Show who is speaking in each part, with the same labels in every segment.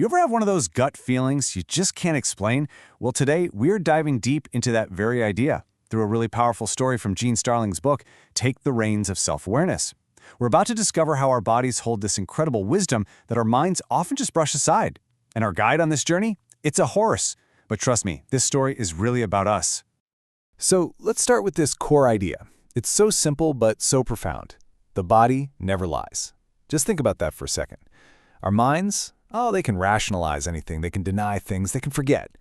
Speaker 1: You ever have one of those gut feelings you just can't explain? Well, today we're diving deep into that very idea through a really powerful story from Gene Starling's book, Take the Reins of Self-Awareness. We're about to discover how our bodies hold this incredible wisdom that our minds often just brush aside. And our guide on this journey? It's a horse. But trust me, this story is really about us. So let's start with this core idea. It's so simple but so profound. The body never lies. Just think about that for a second. Our minds, they can rationalize anything, they can deny things, they can forget.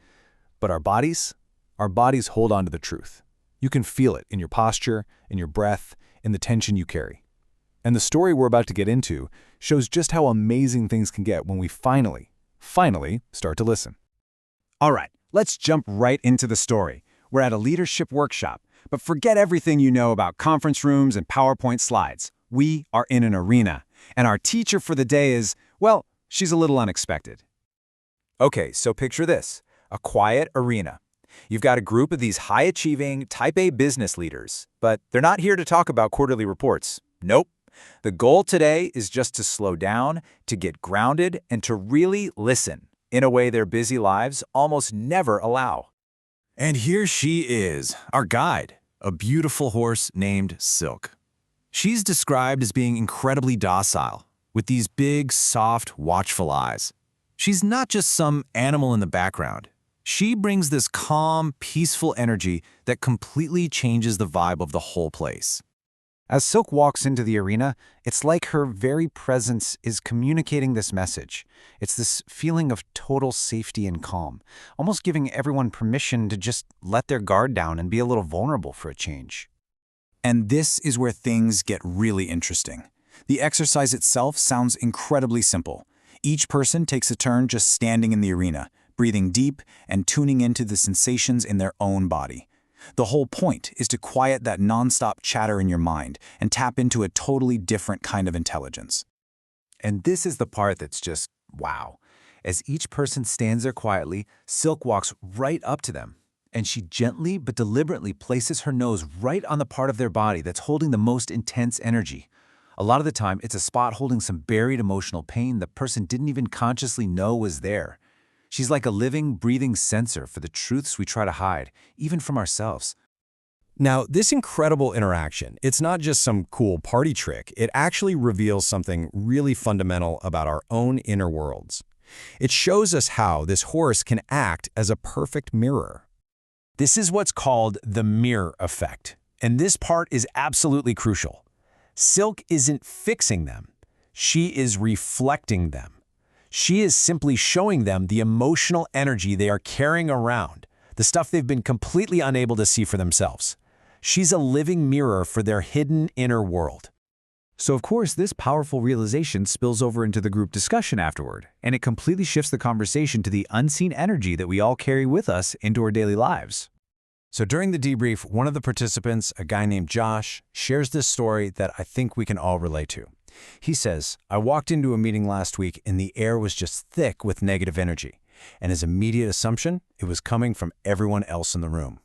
Speaker 1: But our bodies hold on to the truth. You can feel it in your posture, in your breath, in the tension you carry. And the story we're about to get into shows just how amazing things can get when we finally start to listen.
Speaker 2: All right, let's jump right into the story. We're at a leadership workshop, but forget everything you know about conference rooms and PowerPoint slides. We are in an arena, and our teacher for the day is, well, she's a little unexpected. Okay, so picture this, a quiet arena. You've got a group of these high-achieving, Type A business leaders, but they're not here to talk about quarterly reports. Nope. The goal today is just to slow down, to get grounded, and to really listen, in a way their busy lives almost never allow.
Speaker 1: And here she is, our guide, a beautiful horse named Silk. She's described as being incredibly docile, with these big, soft, watchful eyes. She's not just some animal in the background. She brings this calm, peaceful energy that completely changes the vibe of the whole place.
Speaker 2: As Silk walks into the arena, it's like her very presence is communicating this message. It's this feeling of total safety and calm, almost giving everyone permission to just let their guard down and be a little vulnerable for a change.
Speaker 1: And this is where things get really interesting. The exercise itself sounds incredibly simple. Each person takes a turn just standing in the arena, breathing deep and tuning into the sensations in their own body. The whole point is to quiet that nonstop chatter in your mind and tap into a totally different kind of intelligence.
Speaker 2: And this is the part that's just wow. As each person stands there quietly, Silk walks right up to them, and she gently but deliberately places her nose right on the part of their body that's holding the most intense energy. A lot of the time, it's a spot holding some buried emotional pain the person didn't even consciously know was there. She's like a living, breathing sensor for the truths we try to hide, even from ourselves.
Speaker 3: Now, this incredible interaction, it's not just some cool party trick. It actually reveals something really fundamental about our own inner worlds. It shows us how this horse can act as a perfect mirror.
Speaker 1: This is what's called the mirror effect, and this part is absolutely crucial. Silk isn't fixing them. She is reflecting them. She is simply showing them the emotional energy they are carrying around, the stuff they've been completely unable to see for themselves. She's a living mirror for their hidden inner world.
Speaker 2: So of course, this powerful realization spills over into the group discussion afterward, and it completely shifts the conversation to the unseen energy that we all carry with us into our daily lives.
Speaker 1: So during the debrief, one of the participants, a guy named Josh, shares this story that I think we can all relate to. He says, I walked into a meeting last week and the air was just thick with negative energy. And his immediate assumption, it was coming from everyone else in the room.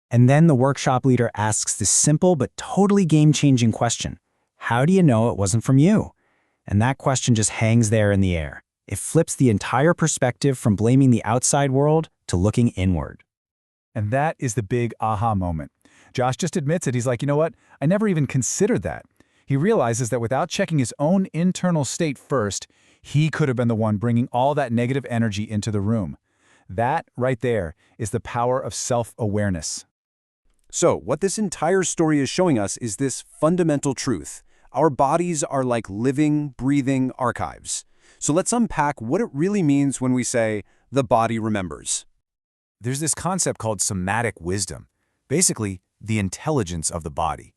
Speaker 4: And then the workshop leader asks this simple but totally game-changing question. How do you know it wasn't from you? And that question just hangs there in the air. It flips the entire perspective from blaming the outside world to looking inward.
Speaker 5: And that is the big aha moment. Josh just admits it. He's like, you know what? I never even considered that. He realizes that without checking his own internal state first, he could have been the one bringing all that negative energy into the room. That right there is the power of self-awareness.
Speaker 1: So what this entire story is showing us is this fundamental truth. Our bodies are like living, breathing archives. So let's unpack what it really means when we say, the body remembers. There's this concept called somatic wisdom, basically the intelligence of the body.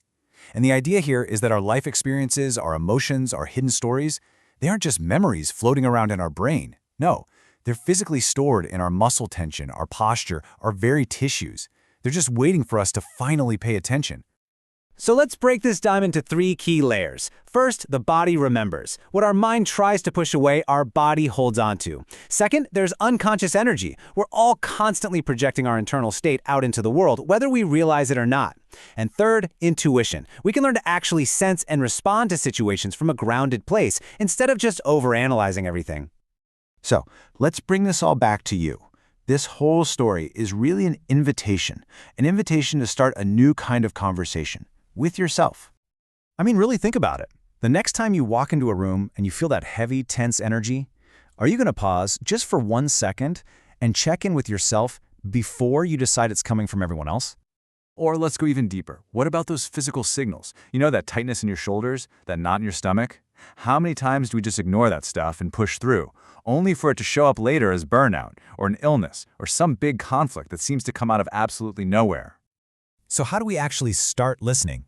Speaker 1: And the idea here is that our life experiences, our emotions, our hidden stories, they aren't just memories floating around in our brain. No, they're physically stored in our muscle tension, our posture, our very tissues. They're just waiting for us to finally pay attention.
Speaker 2: So let's break this down into 3 key layers. First, the body remembers. What our mind tries to push away, our body holds on to. Second, there's unconscious energy. We're all constantly projecting our internal state out into the world, whether we realize it or not. And third, intuition. We can learn to actually sense and respond to situations from a grounded place instead of just overanalyzing everything. So let's bring this all back to you. This whole story is really an invitation to start a new kind of conversation with yourself.
Speaker 1: I mean, really think about it. The next time you walk into a room and you feel that heavy, tense energy, are you going to pause just for 1 second and check in with yourself before you decide it's coming from everyone else? Or let's go even deeper. What about those physical signals? You know, that tightness in your shoulders, that knot in your stomach? How many times do we just ignore that stuff and push through, only for it to show up later as burnout, or an illness, or some big conflict that seems to come out of absolutely nowhere?
Speaker 3: So how do we actually start listening?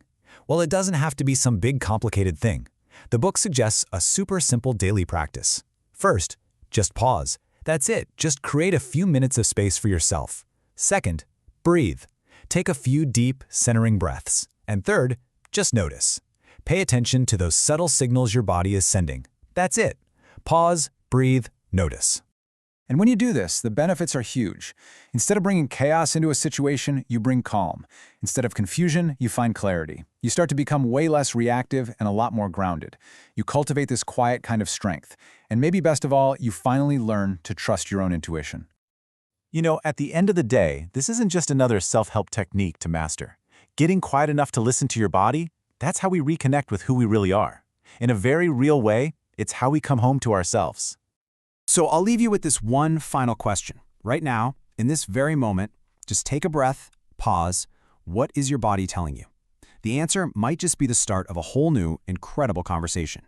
Speaker 3: Well, it doesn't have to be some big complicated thing. The book suggests a super simple daily practice. First, just pause. That's it. Just create a few minutes of space for yourself. Second, breathe. Take a few deep, centering breaths. And third, just notice. Pay attention to those subtle signals your body is sending. That's it. Pause, breathe, notice.
Speaker 5: And when you do this, the benefits are huge. Instead of bringing chaos into a situation, you bring calm. Instead of confusion, you find clarity. You start to become way less reactive and a lot more grounded. You cultivate this quiet kind of strength. And maybe best of all, you finally learn to trust your own intuition.
Speaker 1: You know, at the end of the day, this isn't just another self-help technique to master. Getting quiet enough to listen to your body, that's how we reconnect with who we really are. In a very real way, it's how we come home to ourselves. So I'll leave you with this one final question. Right now, in this very moment, just take a breath, pause. What is your body telling you? The answer might just be the start of a whole new, incredible conversation.